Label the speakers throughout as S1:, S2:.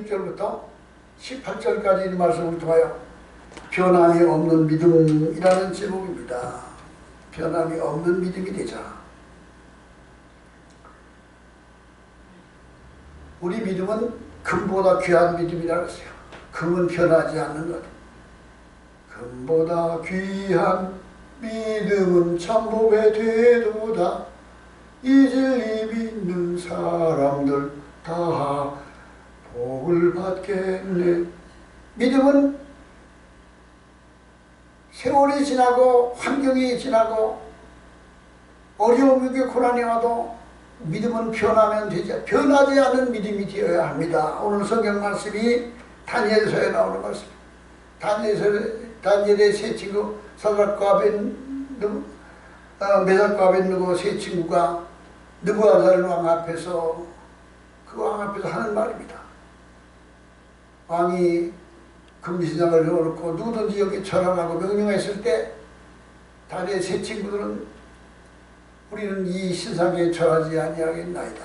S1: 16절부터 18절까지 이 말씀을 통하여 변함이 없는 믿음이라는 제목입니다. 변함이 없는 믿음이 되자. 우리 믿음은 금보다 귀한 믿음이라고 했어요. 금은 변하지 않는 것. 금보다 귀한 믿음은 참복에 되도다. 이 진리 믿는 사람들 다 복을 받겠네. 믿음은 세월이 지나고 환경이 지나고 어려움이 고난이 와도 믿음은 변하면 되지, 변하지 않은 믿음이 되어야 합니다. 오늘 성경 말씀이 다니엘서에 나오는 말씀. 다니엘의 세 친구 사드락과 메삭과 아벤느고 세 친구가 느부갓네살 왕 앞에서 그 왕 앞에서 하는 말입니다. 왕이 금지신상을 넣어놓고 누구든지 여기 절하라고 명령했을 때 다니엘 세 친구들은 우리는 이 신상에 절하지 아니하겠나이다.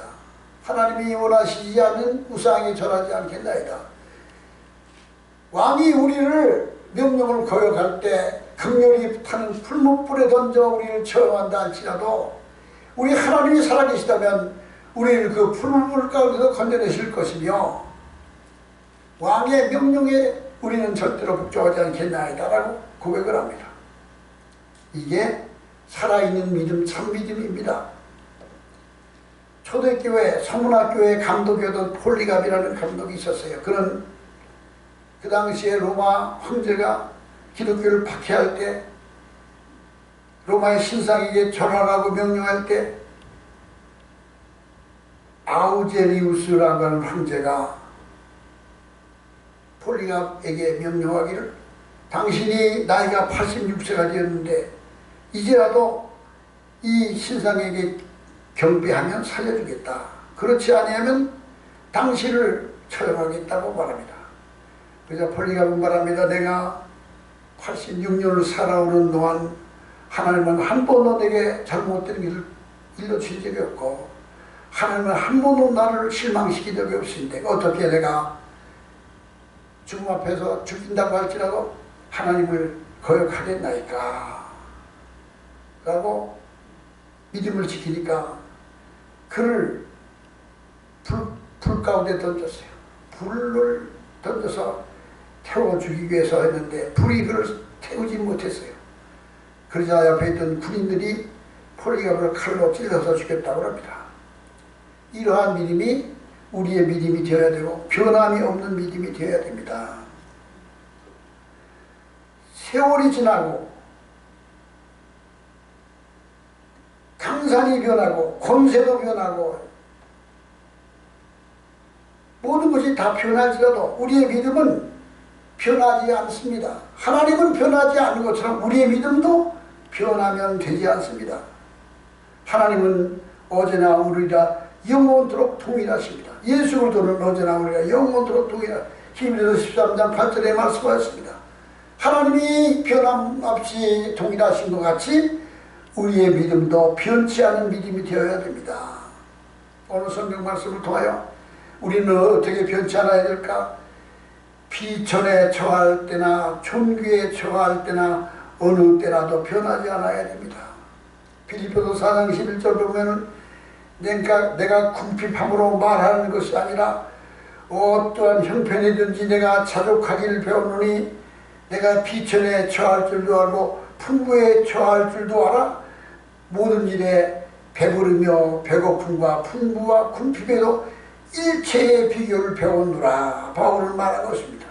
S1: 하나님이 원하시지 않는 우상에 절하지 않겠나이다. 왕이 우리를 명령을 거역할 때 극렬히 타는 풀무불에 던져 우리를 처형한다 할지라도 우리 하나님이 살아계시다면 우리를 그 풀무불 가운데서 건져내실 것이며 왕의 명령에 우리는 절대로 복종하지 않겠나이다 라고 고백을 합니다. 이게 살아있는 믿음, 참 믿음입니다. 초대교회, 서문학교회 감독이었던 폴리갑이라는 감독이 있었어요. 그는 그 당시에 로마 황제가 기독교를 박해할 때, 로마의 신상에게 절하라고 명령할 때 아우제리우스라고 하는 황제가 폴리갑에게 명령하기를 당신이 나이가 86세가 되었는데 이제라도 이 신상에게 경배하면 살려주겠다. 그렇지 아니하면 당신을 처형하겠다고 말합니다. 그래서 폴리갑은 말합니다. 내가 86년을 살아오는 동안 하나님은 한 번도 내게 잘못된 일을 일러주신 적이 없고 하나님은 한 번도 나를 실망시킨 적이 없으신데 어떻게 내가 죽음 앞에서 죽인다고 할지라도 하나님을 거역하겠나이까 라고 믿음을 지키니까 그를 불 가운데 던졌어요. 불을 던져서 태워 죽이기 위해서 했는데 불이 그를 태우지 못했어요. 그러자 옆에 있던 군인들이 폴리갑을 칼로 찔러서 죽였다고 합니다. 이러한 믿음이 우리의 믿음이 되어야 되고 변함이 없는 믿음이 되어야 됩니다. 세월이 지나고 강산이 변하고 권세도 변하고 모든 것이 다 변할지라도 우리의 믿음은 변하지 않습니다. 하나님은 변하지 않는 것처럼 우리의 믿음도 변하면 되지 않습니다. 하나님은 어제나 오늘이라 영원토록 동일하십니다. 예수 그리스도는 어제나 오늘이라 영원토록 동일하십니다. 히브리서 13장 8절에 말씀하셨습니다. 하나님이 변함없이 동일하신 것 같이 우리의 믿음도 변치 않은 믿음이 되어야 됩니다. 오늘 성경 말씀을 통하여 우리는 어떻게 변치 않아야 될까? 비천에 처할 때나 존귀에 처할 때나 어느 때라도 변하지 않아야 됩니다. 빌립보서 4장 11절 보면은 내가 궁핍함으로 말하는 것이 아니라 어떠한 형편이든지 내가 자족하기를 배웠노니 내가 비천에 처할 줄도 알고 풍부에 처할 줄도 알아 모든 일에 배부르며 배고픔과 풍부와 궁핍에도 일체의 비교를 배웠노라 바울은 말한 것입니다.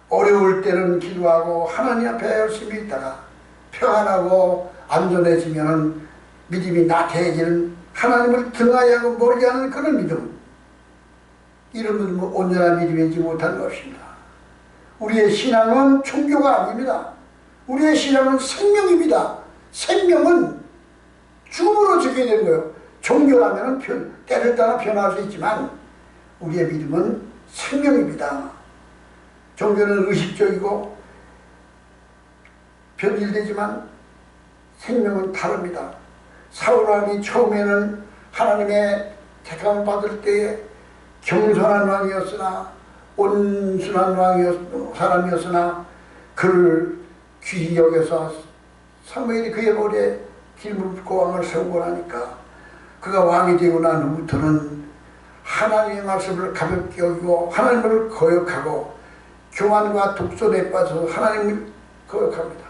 S1: 어려울 때는 기도하고 하나님 앞에 열심히 있다가 평안하고 안전해지면 믿음이 나태해지는 하나님을 등하여하고 멀리하는 그런 믿음, 이런 믿음은 온전한 믿음이지 못한 것입니다. 우리의 신앙은 종교가 아닙니다. 우리의 신앙은 생명입니다. 생명은 죽음으로 죽게 되는 거예요. 종교라면 때를 따라 변할 수 있지만 우리의 믿음은 생명입니다. 종교는 의식적이고 변질되지만 생명은 다릅니다. 사울 왕이 처음에는 하나님의 택함을 받을 때에 경선한 왕이었으나 온순한 사람이었으나 그를 귀히 여겨서 사무엘이 그의 머리에 기름을 붓고 왕을 세우고 나니까 그가 왕이 되고 난 후부터는 하나님의 말씀을 가볍게 여기고 하나님을 거역하고 교만과 독선에 빠져서 하나님을 거역합니다.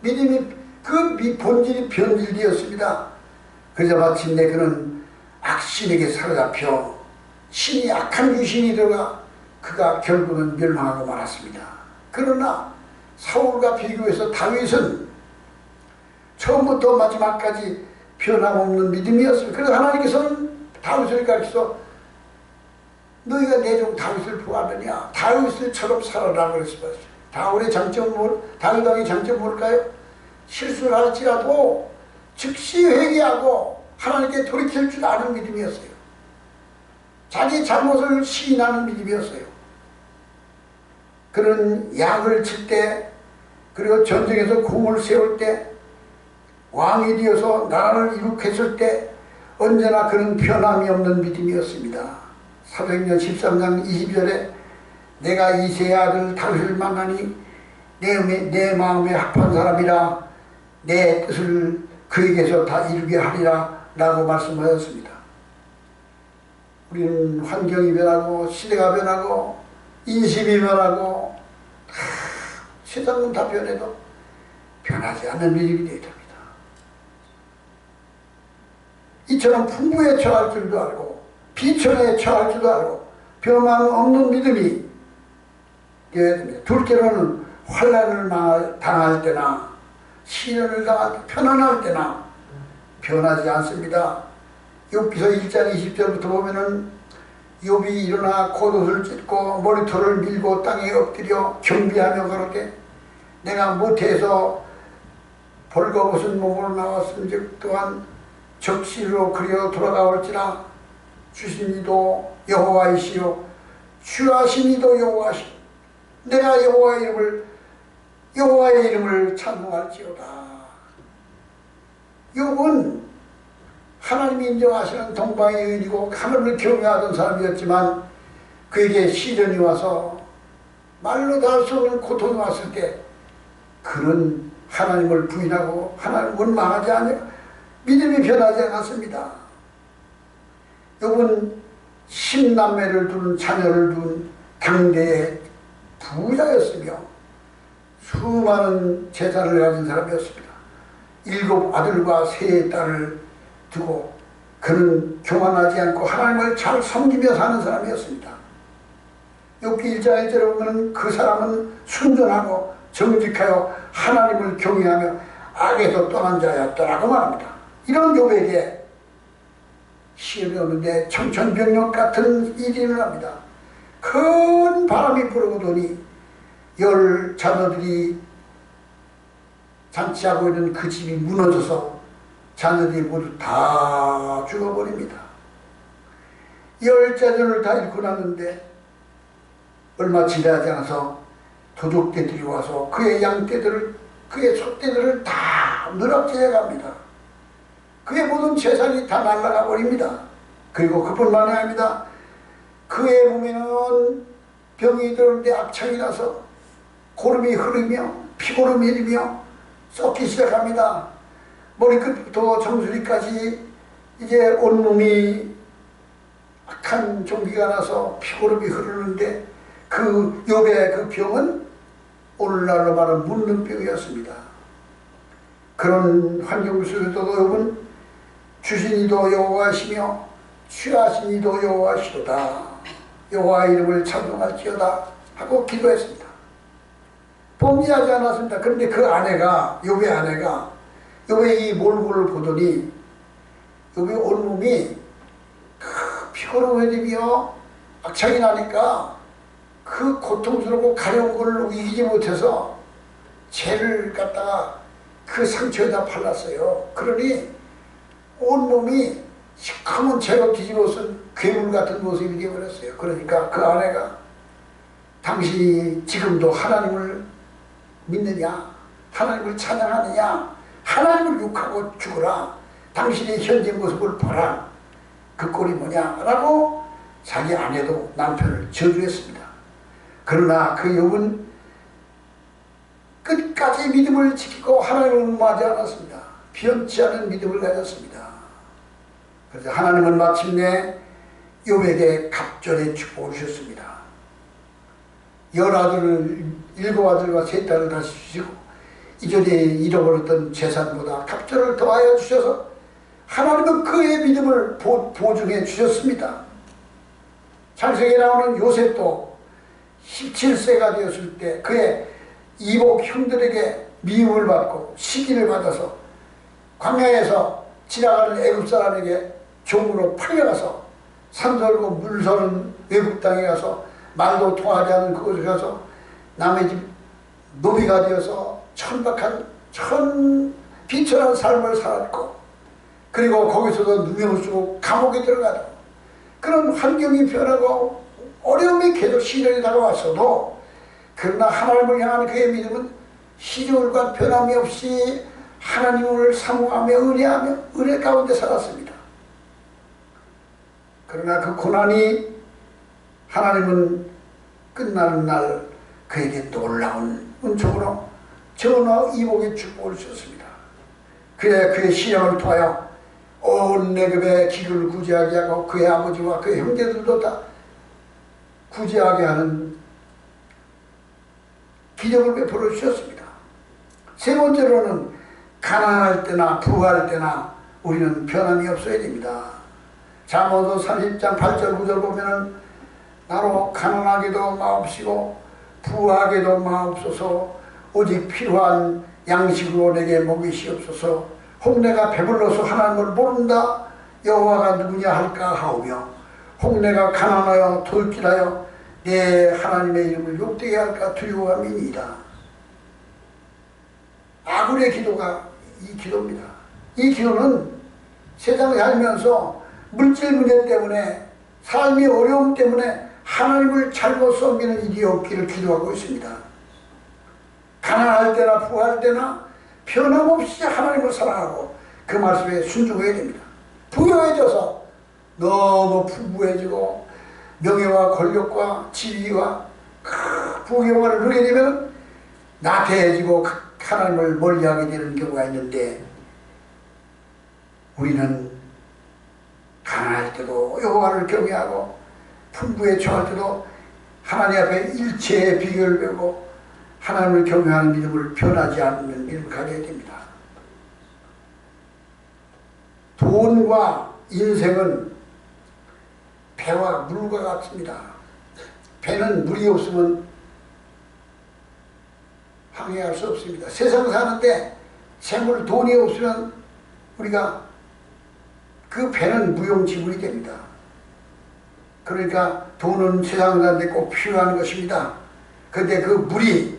S1: 믿음이 그 본질이 변질되었습니다. 그래서 마침내 그는 악신에게 사로잡혀 신이 악한 유신이 들어가 그가 결국은 멸망하고 말았습니다. 그러나 사울과 비교해서 다윗은 처음부터 마지막까지 변함없는 믿음이었습니다. 그래서 하나님께서는 다윗을 가르쳐서 너희가 내 종 다윗을 보았느냐, 다윗을처럼 살아라 그랬습니다. 다윗의 장점은 다윗 왕의 장점은 뭘까요? 실수를 할지라도 즉시 회개하고 하나님께 돌이킬 줄 아는 믿음이었어요. 자기 잘못을 시인하는 믿음이었어요. 그는 약을 칠 때, 그리고 전쟁에서 공을 세울 때, 왕이 되어서 나라를 이룩했을 때 언제나 그는 변함이 없는 믿음이었습니다. 사도행전 13장 20절에 내가 이새의 아들 다윗을 만나니 내 마음에 합한 사람이라 내 뜻을 그에게서 다 이루게 하리라 라고 말씀하셨습니다. 우리는 환경이 변하고 시대가 변하고 인심이 변하고 세상은 다 변해도 변하지 않는 믿음이 되어야 됩니다. 이처럼 풍부에 처할 줄도 알고 비천에 처할 줄도 알고 변함 없는 믿음이 되어야 됩니다. 둘째로는 환난을 당할 때나 시련을 당할 때 편안할 때나 변하지 않습니다. 욥기서 1장 20절부터 보면은 욥이 일어나 겉옷을 찢고 머리털을 밀고 땅에 엎드려 경비하며 그렇게 내가 모태에서 벌거벗은 몸으로 나왔은즉 또한 적시로 그려 돌아가올지라 주시니도 여호와이시요 주하시니도 여호와시요 내가 여호와의 이름을 찬송할지어다. 욥은 하나님이 인정하시는 동방의 의인이고 하늘을 경외하던 사람이었지만 그에게 시련이 와서 말로 다 할 수 없는 고통이 왔을 때 그는 하나님을 부인하고 하나님을 원망하지 않으며 믿음이 변하지 않았습니다. 욥은 10남매를 둔 자녀를 둔 당대의 부자였으며 수많은 재산을 가진 사람이었습니다. 7 아들과 3 딸을 두고 그는 교만하지 않고 하나님을 잘 섬기며 사는 사람이었습니다. 욥기 1장 1절에 보면 그 사람은 순전하고 정직하여 하나님을 경외하며 악에서 떠난 자였더라고 말합니다. 이런 욥에게 시험이 오는데 청천벽력 같은 일이 일어납니다. 큰 바람이 불어오더니 10 자녀들이 잔치하고 있는 그 집이 무너져서 자녀들이 모두 다 죽어버립니다. 10 자녀를 다 잃고 났는데 얼마 지나지 않아서 도둑떼들이 와서 그의 양떼들을 그의 소떼들을 다 누락질해 갑니다. 그의 모든 재산이 다 날아가 버립니다. 그리고 그뿐만이 아닙니다. 그의 몸에는 병이 들었는데 악창이 나서 고름이 흐르며 피고름이 흐르며 썩기 시작합니다. 머리끝부터 정수리까지 이제 온몸이 악한 종기가 나서 피고름이 흐르는데 그 욥의 그 병은 오늘날로 말하는 문둥병이었습니다. 그런 환경 속에서도 욥은 주신이도 여호와시며 취하신이도 여호와시로다 여호와의 이름을 찬송할지어다 하고 기도했습니다. 범죄하지 않았습니다. 그런데 그 아내가 욥의 아내가 욥의 이 몰골을 보더니 욥의 온몸이 피고름해지며 악창이 나니까 그 고통스럽고 가려운 것을 이기지 못해서 재를 갖다가 그 상처에다 발랐어요. 그러니 온몸이 시커먼 재로 뒤집어쓴 괴물 같은 모습이 되어버렸어요. 그러니까 그 아내가 당신이 지금도 하나님을 믿느냐, 하나님을 찬양하느냐, 하나님을 욕하고 죽어라, 당신의 현재 모습을 봐라, 그 꼴이 뭐냐 라고 자기 아내도 남편을 저주했습니다. 그러나 그 욥은 끝까지 믿음을 지키고 하나님을 무마하지 않았습니다. 변치 않은 믿음을 가졌습니다. 그래서 하나님은 마침내 욥에게 갑절의 축복을 주셨습니다. 10아들을 7아들과 3딸을 다시 주시고 이전에 잃어버렸던 재산보다 갑절을 더하여 주셔서 하나님은 그의 믿음을 보증해 주셨습니다. 창세기에 나오는 요셉도 17세가 되었을 때 그의 이복 형들에게 미움을 받고 시기를 받아서 광야에서 지나가는 애굽 사람에게 종으로 팔려가서 산설고 물서는 외국 땅에 가서 말도 통하지 않는 그곳에 가서 남의 집 노비가 되어서 비천한 삶을 살았고, 그리고 거기서도 누명을 쓰고 감옥에 들어가고, 그런 환경이 변하고 어려움이 계속 시련이 다가왔어도 그러나 하나님을 향한 그의 믿음은 시절과 변함이 없이 하나님을 사모하며 은혜하며 은혜 가운데 살았습니다. 그러나 그 고난이 하나님은 끝나는 날 그에게 놀라운 은총으로 전어 이복의 축복을 주셨습니다. 그의 신앙을 통하여 온 내급의 기근을 구제하게 하고 그의 아버지와 그의 형제들도 다 구제하게 하는 기적을 베풀어 주셨습니다. 세 번째로는 가난할 때나 부할 때나 우리는 변함이 없어야 됩니다. 잠언서 30장 8절 9절 보면은 나로 가난하게도 마옵시고 부하게도 마옵소서, 오직 필요한 양식으로 내게 먹이시옵소서. 혹내가 배불러서 하나님을 모른다 여호와가 누구냐 할까 하오며, 혹내가 가난하여 돌길하여 내 하나님의 이름을 욕되게 할까 두려워함이니이다. 아굴의 기도가 이 기도입니다. 이 기도는 세상에 살면서 물질 문제 때문에, 삶의 어려움 때문에 하나님을 잘못 섬기는 일이 없기를 기도하고 있습니다. 가난할 때나 부할 때나 변함없이 하나님을 사랑하고 그 말씀에 순종해야 됩니다. 부유해져서 너무 풍부해지고 명예와 권력과 지위와 부귀영화를 누리게 되면 나태해지고 하나님을 멀리하게 되는 경우가 있는데, 우리는 가난할 때도 여호와를 경외하고 풍부에 처할 때도 하나님 앞에 일체의 비결을 배우고 하나님을 경외하는 믿음을 변하지 않는 믿음을 가져야 됩니다. 돈과 인생은 배와 물과 같습니다. 배는 물이 없으면 항해할 수 없습니다. 세상 사는데 재물, 돈이 없으면 우리가 그 배는 무용지물이 됩니다. 그러니까 돈은 세상 사는데 꼭 필요한 것입니다. 그런데 그 물이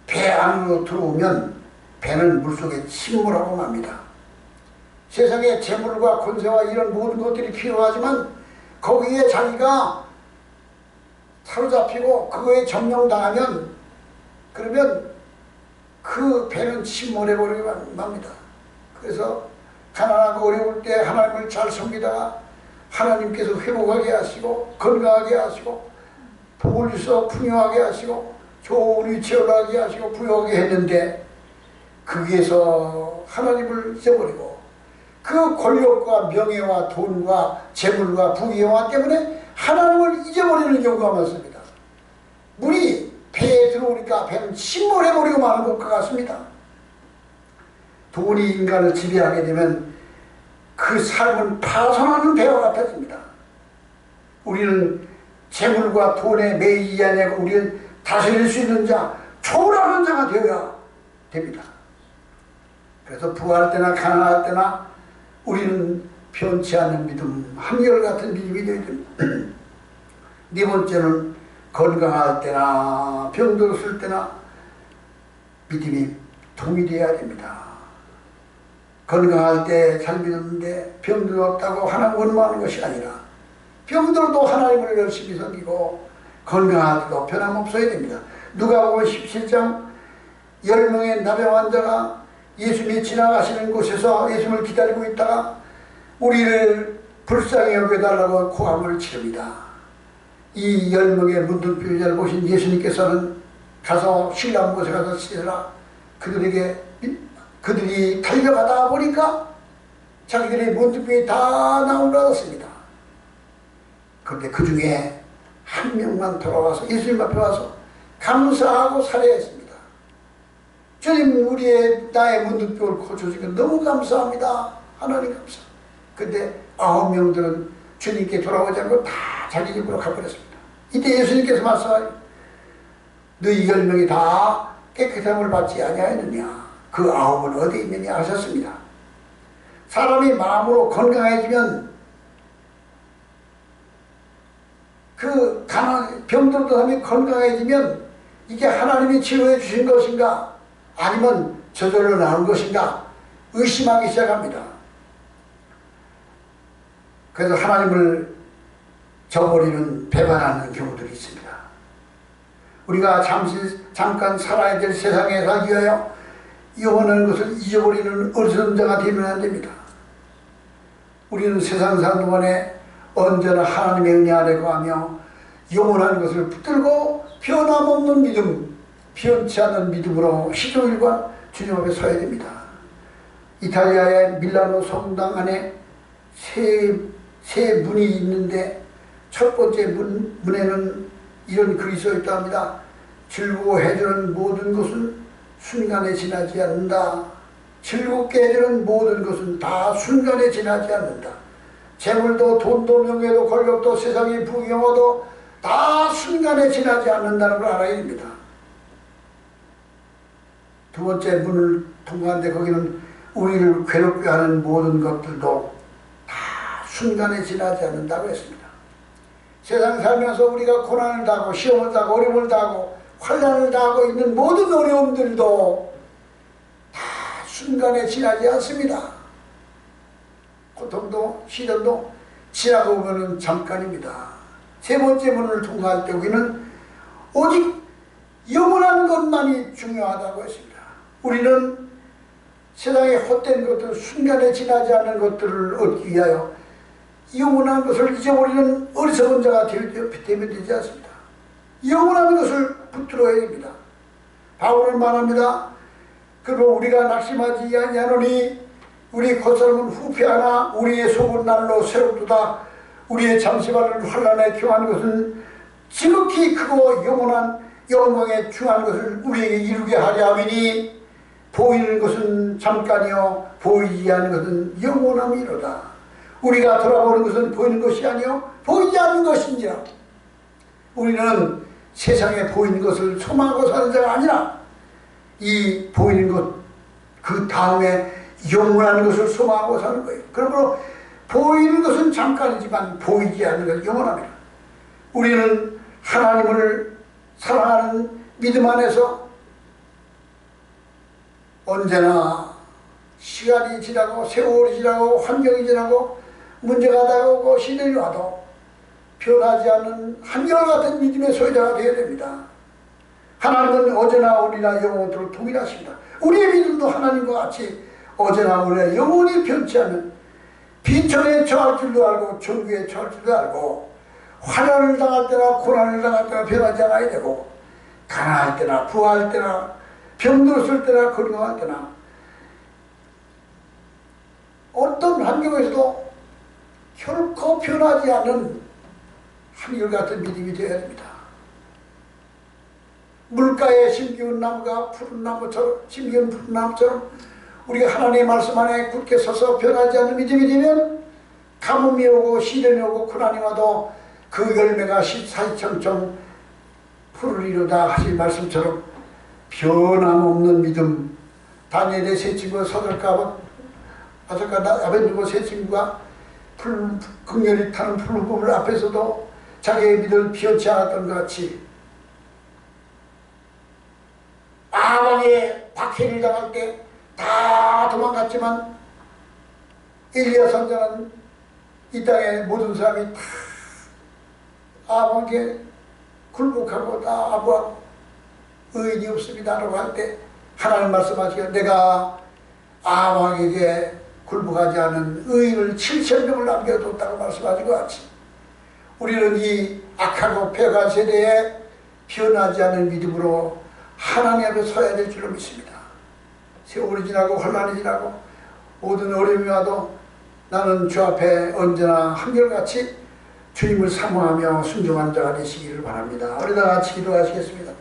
S1: 배 안으로 들어오면 배는 물속에 침몰하고 맙니다. 세상에 재물과 권세와 이런 모든 것들이 필요하지만 거기에 자기가 사로잡히고 그거에 점령당하면, 그러면 그 배는 침몰해버리고 맙니다. 그래서 가난하고 어려울 때 하나님을 잘 섬기다가 하나님께서 회복하게 하시고 건강하게 하시고 복을 주셔서 풍요하게 하시고 좋은 위치에 올라가게 하시고 부유하게 했는데, 거기에서 하나님을 잊어버리고 그 권력과 명예와 돈과 재물과 부귀영화 때문에 하나님을 잊어버리는 경우가 많습니다. 물이 배에 들어오니까 배는 침몰해버리고 마는 것과 같습니다. 돈이 인간을 지배하게 되면 그 삶은 파손하는 배와 같아집니다. 우리는 재물과 돈에 매이지 아니하고 우리는 다스릴 수 있는 자, 초월하는 자가 되어야 됩니다. 그래서 부할 때나 가난할 때나 우리는 변치 않는 믿음, 한결같은 믿음이 되어야 됩니다. 네 번째는 건강할 때나 병들었을 때나 믿음이 동일해야 됩니다. 건강할 때 잘 믿었는데 병들었다고 하나님 원망하는 것이 아니라, 병들어도 하나님을 열심히 섬기고 건강할 때도 변함없어야 됩니다. 누가복음 17장 10명의 나병 환자가 예수님이 지나가시는 곳에서 예수님을 기다리고 있다가 우리를 불쌍히 여겨달라고 고함을 치릅니다. 이 10명의 문둥병자를 보신 예수님께서는 가서 신랑 못에 가서 씻으라. 그들이 달려가다 보니까 자기들의 문둥병이 다 나오더랬습니다. 그런데 그 중에 한 명만 돌아와서 예수님 앞에 와서 감사하고 살해했습니다. 주님, 나의 문둥병을 고쳐주시니 너무 감사합니다. 하나님 감사. 근데 9명들은 주님께 돌아오지 않고 다 자기 집으로 가버렸습니다. 이때 예수님께서 말씀하시고 너희 10명이 다 깨끗함을 받지 아니하였느냐? 그 9은 어디 있느냐 하셨습니다. 사람이 마음으로 건강해지면 그 병들었던 사람이 건강해지면 이게 하나님이 치료해 주신 것인가 아니면 저절로 나온 것인가 의심하기 시작합니다. 그래서 하나님을 저버리는 배반하는 경우들이 있습니다. 우리가 잠깐 살아야 될 세상에 살기 위하여 영원한 것을 잊어버리는 어리석은 자가 되면 안 됩니다. 우리는 세상 사는 동안에 언제나 하나님의 은혜 아래 거하며 영원한 것을 붙들고 변함없는 믿음, 변치 않는 믿음으로 시종일관 주님 앞에 서야 됩니다. 이탈리아의 밀라노 성당 안에 세 문이 있는데 첫 번째 문에는 이런 글이 써 있다 합니다. 즐거워해주는 모든 것은 순간에 지나지 않는다. 즐겁게 해주는 모든 것은 다 순간에 지나지 않는다. 재물도 돈도 명예도 권력도 세상의 부귀영화도 다 순간에 지나지 않는다는 걸 알아야 됩니다. 두 번째 문을 통과하는데 거기는 우리를 괴롭게 하는 모든 것들도 다 순간에 지나지 않는다고 했습니다. 세상 살면서 우리가 고난을 당하고 시험을 당하고 어려움을 당하고 환난을 당하고 있는 모든 어려움들도 다 순간에 지나지 않습니다. 고통도 시련도 지나고 보면 잠깐입니다. 세 번째 문을 통과할 때 우리는 오직 영원한 것만이 중요하다고 했습니다. 우리는 세상의 헛된 것들, 순간에 지나지 않는 것들을 얻기 위하여 영원한 것을 잊어버리는 어리석은 자가 되면 되지 않습니다. 영원한 것을 붙들어야 됩니다. 바울은 말합니다. 그리고 우리가 낙심하지 아니하노니 우리 겉사람은 후패하나 우리의 속은 날로 새롭도다. 우리의 잠시만을 환난에 경한 것은 지극히 크고 영원한 영광에 중한 것을 우리에게 이루게 하려 함이니 보이는 것은 잠깐이요 보이지 않는 것은 영원함이로다. 우리가 돌아보는 것은 보이는 것이 아니요 보이지 않는 것이니라. 우리는 세상에 보이는 것을 소망하고 사는 자가 아니라 이 보이는 것 그 다음에 영원한 것을 소망하고 사는 거예요. 그러므로 보이는 것은 잠깐이지만 보이지 않는 것은 영원합니다. 우리는 하나님을 사랑하는 믿음 안에서 언제나 시간이 지나고 세월이 지나고 환경이 지나고 문제가 다가오고 시련이 와도 변하지 않는 한결같은 믿음의 소유자가 되어야 됩니다. 하나님은 어제나 오늘이나 영원토록 동일하십니다. 우리의 믿음도 하나님과 같이 어제나 오늘이나 영원히 변치 않는 빈천에 처할 줄도 알고 천국에 처할 줄도 알고 환난을 당할 때나 고난을 당할 때나 변하지 않아야 되고 가난할 때나 부할 때나 병들었을 때나 건강할 때나 어떤 환경에서도 결코 변하지 않는 한결같은 믿음이 되어야 됩니다. 물가에 심기운 나무가 푸른 나무처럼 심기운 푸른 나무처럼 우리가 하나님의 말씀 안에 굳게 서서 변하지 않는 믿음이 되면 가뭄이 오고 시련이 오고 고난이 와도 그 열매가 사시청청 푸르리로다 하신 말씀처럼 변함없는 믿음. 다니엘의 세 친구가 서들까 아벤누고 세 친구가 극렬히 타는 풀무불 앞에서도 자기의 믿음을 비워치 않았던 것 같이 아방에 박해를 당할 때 다 도망갔지만 엘리야 선자는 이 땅의 모든 사람이 다 아방에 굴복하고 다 아부하고 의인이 없습니다 라고 할 때 하나님 말씀하시기를 내가 아방에게 굴복하지 않은 의인을 7,000명을 남겨뒀다고 말씀하신 것 같이 우리는 이 악하고 패가 세대에 변하지 않는 믿음으로 하나님 앞에 서야 될 줄로 믿습니다. 세월이 지나고 혼란이 지나고 모든 어려움이 와도 나는 주 앞에 언제나 한결같이 주님을 사모하며 순종한 자가 되시기를 바랍니다. 우리 다 같이 기도하시겠습니다.